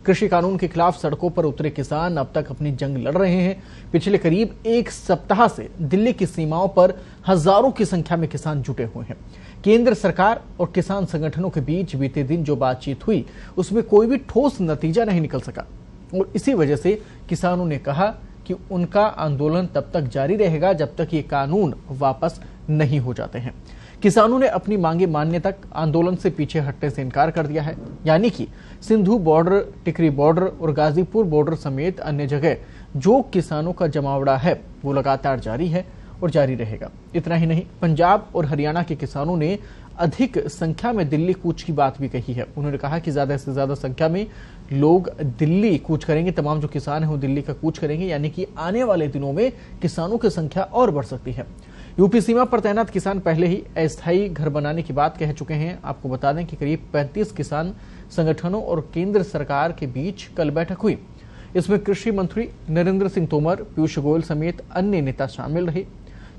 कृषि कानून के खिलाफ सड़कों पर उतरे किसान अब तक अपनी जंग लड़ रहे हैं। पिछले करीब एक सप्ताह से दिल्ली की सीमाओं पर हजारों की संख्या में किसान जुटे हुए हैं। केंद्र सरकार और किसान संगठनों के बीच बीते दिन जो बातचीत हुई उसमें कोई भी ठोस नतीजा नहीं निकल सका और इसी वजह से किसानों ने कहा कि उनका आंदोलन तब तक जारी रहेगा जब तक ये कानून वापस नहीं हो जाते हैं। किसानों ने अपनी मांगे मानने तक आंदोलन से पीछे हटने से इनकार कर दिया है, यानी कि सिंधु बॉर्डर, टिकरी बॉर्डर और गाजीपुर बॉर्डर समेत अन्य जगह जो किसानों का जमावड़ा है वो लगातार जारी है और जारी रहेगा। इतना ही नहीं, पंजाब और हरियाणा के किसानों ने अधिक संख्या में दिल्ली कूच की बात भी कही है। उन्होंने कहा कि ज्यादा से ज्यादा संख्या में लोग दिल्ली कूच करेंगे, तमाम जो किसान हैं वो दिल्ली का कूच करेंगे, यानी कि आने वाले दिनों में किसानों की संख्या और बढ़ सकती है। यूपी सीमा पर तैनात किसान पहले ही अस्थायी घर बनाने की बात कह चुके हैं। आपको बता दें कि करीब 35 किसान संगठनों और केंद्र सरकार के बीच कल बैठक हुई। इसमें कृषि मंत्री नरेंद्र सिंह तोमर, पीयूष गोयल समेत अन्य नेता शामिल रहे।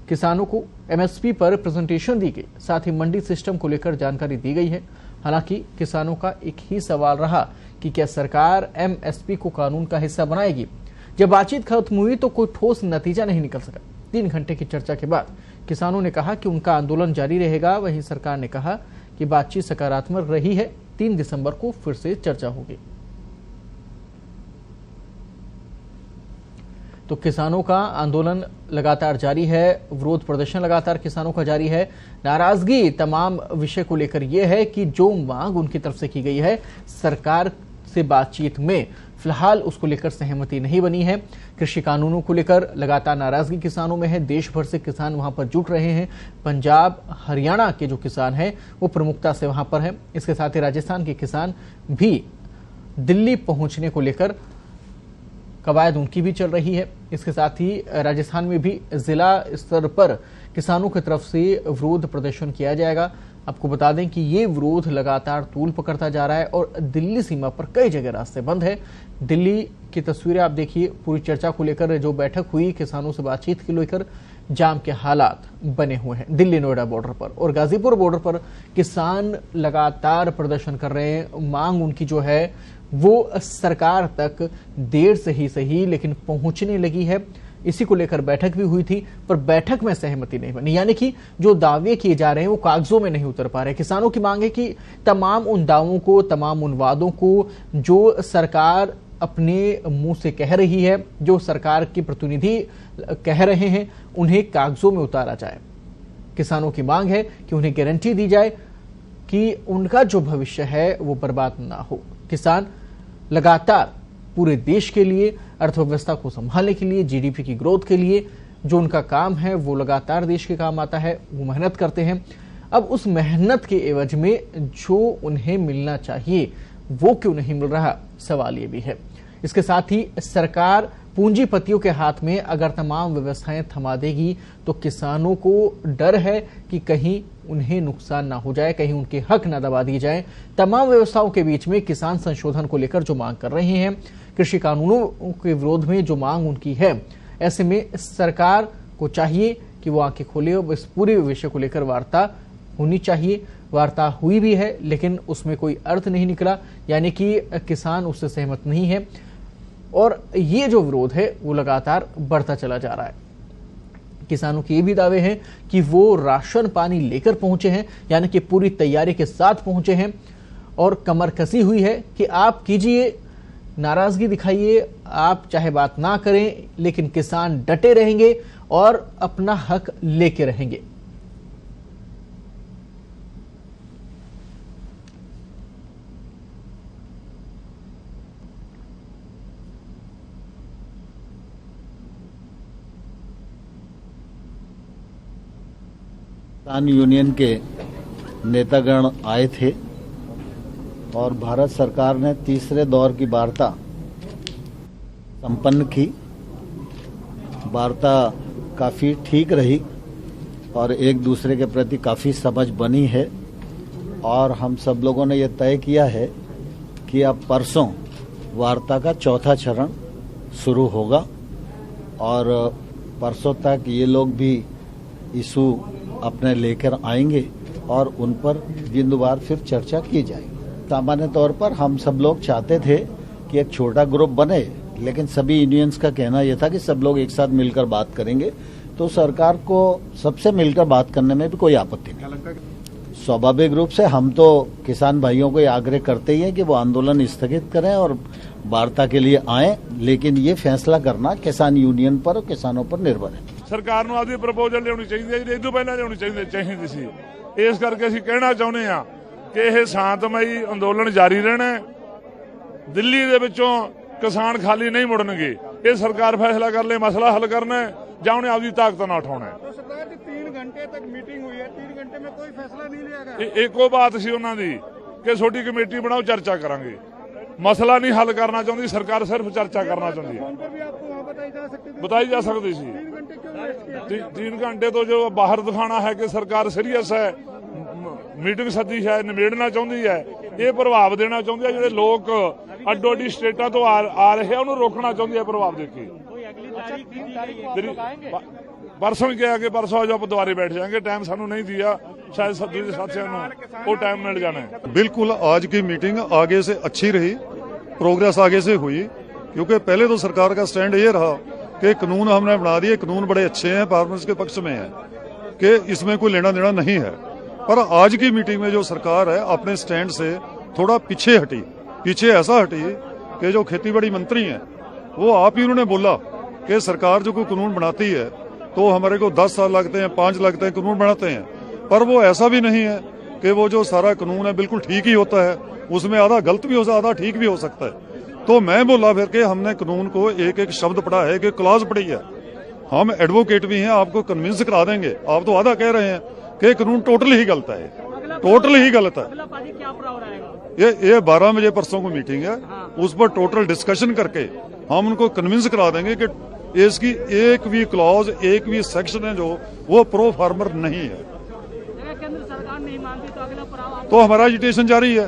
किसानों को एमएसपी पर प्रेजेंटेशन दी गई, साथ ही मंडी सिस्टम को लेकर जानकारी दी गई है। हालांकि किसानों का एक ही सवाल रहा कि क्या सरकार एमएसपी को कानून का हिस्सा बनाएगी। जब बातचीत खत्म हुई तो कोई ठोस नतीजा नहीं निकल सका। 3 घंटे की चर्चा के बाद किसानों ने कहा कि उनका आंदोलन जारी रहेगा। वहीं सरकार ने कहा कि बातचीत सकारात्मक रही है, 3 दिसंबर को फिर से चर्चा होगी। तो किसानों का आंदोलन लगातार जारी है, विरोध प्रदर्शन लगातार किसानों का जारी है। नाराजगी तमाम विषय को लेकर यह है कि जो मांग उनकी तरफ से की गई है सरकार से बातचीत में, फिलहाल उसको लेकर सहमति नहीं बनी है। कृषि कानूनों को लेकर लगातार नाराजगी किसानों में है। देश भर से किसान वहां पर जुट रहे हैं। पंजाब, हरियाणा के जो किसान हैं वो प्रमुखता से वहां पर हैं। इसके साथ ही राजस्थान के किसान भी दिल्ली पहुंचने को लेकर कवायद उनकी भी चल रही है। इसके साथ ही राजस्थान में भी जिला स्तर पर किसानों की तरफ से विरोध प्रदर्शन किया जाएगा। आपको बता दें कि ये विरोध लगातार तूल पकड़ता जा रहा है और दिल्ली सीमा पर कई जगह रास्ते बंद है। दिल्ली की तस्वीरें आप देखिए, पूरी चर्चा को लेकर जो बैठक हुई, किसानों से बातचीत को लेकर जाम के हालात बने हुए हैं दिल्ली नोएडा बॉर्डर पर। और गाजीपुर बॉर्डर पर किसान लगातार प्रदर्शन कर रहे हैं। मांग उनकी जो है वो सरकार तक देर से ही सही लेकिन पहुंचने लगी है। इसी को लेकर बैठक भी हुई थी, पर बैठक में सहमति नहीं बनी, यानी कि जो दावे किए जा रहे हैं वो कागजों में नहीं उतर पा रहे। किसानों की मांग है कि तमाम उन दावों को, तमाम उन वादों को जो सरकार अपने मुंह से कह रही है, जो सरकार के प्रतिनिधि कह रहे हैं, उन्हें कागजों में उतारा जाए। किसानों की मांग है कि उन्हें गारंटी दी जाए कि उनका जो भविष्य है वो बर्बाद ना हो। किसान लगातार पूरे देश के लिए, अर्थव्यवस्था को संभालने के लिए, जीडीपी की ग्रोथ के लिए जो उनका काम है वो लगातार देश के काम आता है, वो मेहनत करते हैं। अब उस मेहनत के एवज में जो उन्हें मिलना चाहिए वो क्यों नहीं मिल रहा, सवाल ये भी है। इसके साथ ही सरकार पूंजीपतियों के हाथ में अगर तमाम व्यवस्थाएं थमा देगी तो किसानों को डर है कि कहीं उन्हें नुकसान ना हो जाए, कहीं उनके हक ना दबा दिए जाए। तमाम व्यवस्थाओं के बीच में किसान संशोधन को लेकर जो मांग कर रहे हैं, कृषि कानूनों के विरोध में जो मांग उनकी है, ऐसे में सरकार को चाहिए कि वो आंखें खोले और इस पूरे विषय को लेकर वार्ता होनी चाहिए। वार्ता हुई भी है लेकिन उसमें कोई अर्थ नहीं निकला, यानी कि किसान उससे सहमत नहीं है और ये जो विरोध है वो लगातार बढ़ता चला जा रहा है। किसानों के ये भी दावे हैं कि वो राशन पानी लेकर पहुंचे हैं, यानी कि पूरी तैयारी के साथ पहुंचे हैं और कमर कसी हुई है कि आप कीजिए, नाराजगी दिखाइए, आप चाहे बात ना करें लेकिन किसान डटे रहेंगे और अपना हक लेके रहेंगे। किसान यूनियन के नेतागण आए थे और भारत सरकार ने तीसरे दौर की वार्ता संपन्न की। वार्ता काफ़ी ठीक रही और एक दूसरे के प्रति काफ़ी समझ बनी है और हम सब लोगों ने यह तय किया है कि अब परसों वार्ता का चौथा चरण शुरू होगा और परसों तक ये लोग भी इशू अपने लेकर आएंगे और उन पर बिंदुवार फिर चर्चा की जाएगी। सामान्य तौर पर हम सब लोग चाहते थे कि एक छोटा ग्रुप बने, लेकिन सभी यूनियंस का कहना यह था कि सब लोग एक साथ मिलकर बात करेंगे, तो सरकार को सबसे मिलकर बात करने में भी कोई आपत्ति नहीं। स्वाभाविक रूप से हम तो किसान भाइयों को ये आग्रह करते ही हैं कि वो आंदोलन स्थगित करें और वार्ता के लिए आएं, लेकिन ये फैसला करना किसान यूनियन पर और किसानों पर निर्भर है। सरकार ਨੂੰ ਆਪਦੀ ਪ੍ਰਪੋਜ਼ਲ ਲਿਆਉਣੀ ਚਾਹੀਦੀ ਹੈ ਜੀ, ਇਹ ਤੋਂ ਪਹਿਲਾਂ ਲਿਆਉਣੀ ਚਾਹੀਦੀ ਸੀ। ਇਸ ਕਰਕੇ ਅਸੀਂ ਕਹਿਣਾ ਚਾਹੁੰਦੇ ਹਾਂ ਕਿ ਇਹ ਸ਼ਾਂਤਮਈ ਅੰਦੋਲਨ ਜਾਰੀ ਰਹਿਣਾ ਹੈ। ਦਿੱਲੀ ਦੇ ਵਿੱਚੋਂ ਕਿਸਾਨ ਖਾਲੀ ਨਹੀਂ ਮੁੜਨਗੇ। ਇਹ ਸਰਕਾਰ ਫੈਸਲਾ ਕਰ ਲੇ ਮਸਲਾ ਹੱਲ ਕਰਨਾ ਹੈ ਜਾਂ ਉਹਨੇ ਆਪਦੀ ਤਾਕਤ ਨਾਲ ਉਠਾਉਣਾ ਹੈ। सरकार की 3 घंटे तक मीटिंग हुई है, 3 घंटे में कोई फैसला नहीं लिया गया। ਇੱਕੋ ਬਾਤ ਸੀ ਉਹਨਾਂ ਦੀ ਕਿ ਛੋਟੀ ਕਮੇਟੀ ਬਣਾਓ, ਚਰਚਾ ਕਰਾਂਗੇ। ਮਸਲਾ नहीं हल करना चाहती सरकार, सिर्फ चर्चा करना चाहती है। फोन पर भी आपको वहाँ बताई जा सकती थी। बताई जा सकती सी। 3 घंटे क्यों वेस्ट किया? 3 घंटे तो जो बाहर दिखाना है कि सरकार सीरियस है, मीटिंग सदी है, निबेड़ना चाहती है, ये प्रभाव देना चाहती है। जो लोग अड्डो अड्डी स्टेटा तो आ रहे हैं उन्हें रोकना चाहती है प्रभाव देके। परसों क्या कि परसों आज आप दोबारे बैठ जाएंगे, टाइम सानू नहीं दिया, शायद दूसरे साथियों को टाइम मिल जाना है। बिल्कुल आज की मीटिंग आगे से अच्छी रही, प्रोग्रेस आगे से हुई, क्योंकि पहले तो सरकार का स्टैंड ये रहा कि कानून हमने बना दिए, कानून बड़े अच्छे हैं, फार्मर्स के पक्ष में है कि इसमें कोई लेना देना नहीं है। पर आज की मीटिंग में जो सरकार है अपने स्टैंड से थोड़ा पीछे हटी, पीछे ऐसा हटी कि जो खेतीबाड़ी मंत्री हैं वो आप ही उन्होंने बोला कि सरकार जो कोई कानून बनाती है तो हमारे को 10 साल लगते हैं, 5 लगते हैं, कानून बनाते हैं। पर वो ऐसा भी नहीं है कि वो जो सारा कानून है बिल्कुल ठीक ही होता है, उसमें आधा गलत भी हो सकता है, आधा ठीक भी हो सकता है। तो मैं बोला फिर के हमने कानून को एक एक शब्द पढ़ा है, कि क्लॉज पढ़ी है, हम एडवोकेट भी हैं, आपको कन्विंस करा देंगे। आप तो आधा कह रहे हैं कि कानून टोटली ही गलत है, टोटली ही गलत है। ये 12 बजे परसों को मीटिंग है, उस पर टोटल डिस्कशन करके हम उनको कन्विंस करा देंगे कि इसकी एक भी क्लॉज, एक भी सेक्शन है जो वो प्रो फार्मर नहीं है। केंद्र सरकार नहीं मानती तो अगला पड़ाव तो हमारा एजिटेशन जारी है।